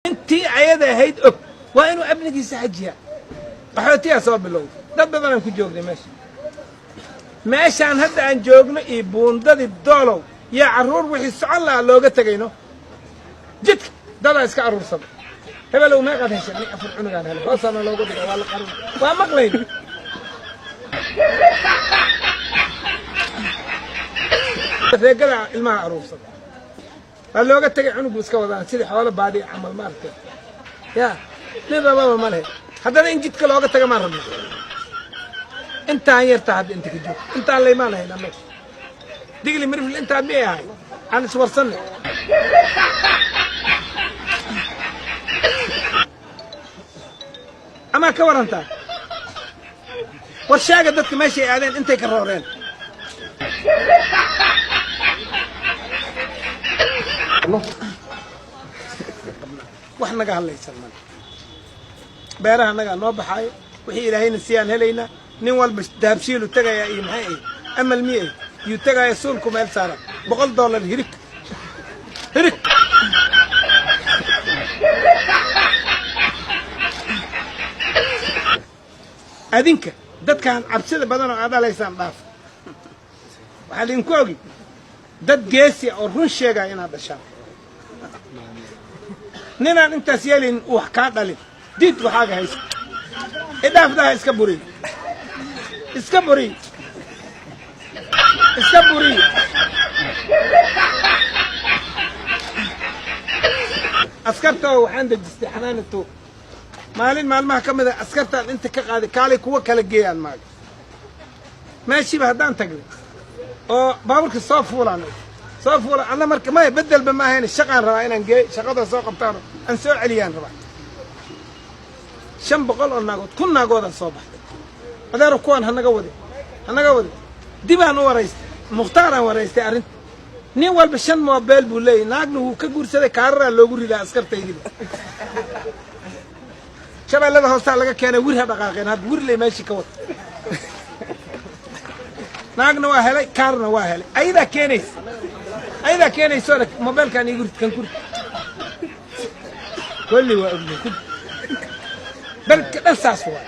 intii ayada ahayd og waa inuu abnigiisa xajiyaa qaxootiyaa soo bilowday dad badan aan ku joognay meeshaan hadda aan joogno iyo buundadii doolow yaa carruur wixii socon lahaa looga tegayno jidka dadaa iska carruursada hebelow meeqaad heshay nin afar cunugaan helay hoosaana loogu dhiga waa la qarin waa maqlayna reegada ilmaha carruursada waa looga tegay cunugu iska wadaan sidii xoolo baadiya camal maaragtay yaa nin rababa ma lehe haddana in jidka looga taga maan rabno intaan yartaa hadda inta ka joog intaan laymaan lahayn annaga digli mirfil intaan miyay ahay aan iswarsanna amaa ka warantaa war sheega dadka meeshay aadeen intay ka rooreen wax naga hadlaysan male beeraha nagaa noo baxaayo wixii ilaahayna siyaan helaynaa nin walba dahabshiilu tagayaa iyo maxay ahayd amal miyay yuu tagaaya suulku meel saara $100 hirig adinka dadkaan cabsida badan oo aad dhalaysaan dhaaf waxaa idinku ogi dad geesiya oo run sheegaya inaad dhashaan ninaan intaas yeelin wax kaa dhalin diid waxaaga haysa idhaafdaha iska buriy askartoo waxaan dejistay xanaanato maalin maalmaha ka mida askartaan inta ka qaaday kaalay kuwa kala geeyaan maaga meeshiiba haddaan tagnay oo baaburka soo fuulaan anna marka maya bedelba ma ahayn shaqaan rabaa inaan geey shaqada soo qabtaano aan soo celiyaan rabaa 500 oo naagood 1000 naagoodan soo baxday adeero kuwaan hanaga wadi dibaan u waraystay mukhtaaraan waraystay arrinta nin walba 5 moobeel buu leeyahay naagna wuu ka guursaday kaararaa loogu ridaa askartaydiiba shabeellada hoostaa laga keenay wir ha dhaqaaqeen hadda wir ley meeshii ka wada naagna waa helay kaarna waa helay ayadaa keenayso moobeelkaan ii gurti kan gurti kolli waa ogday balka dhan saas waa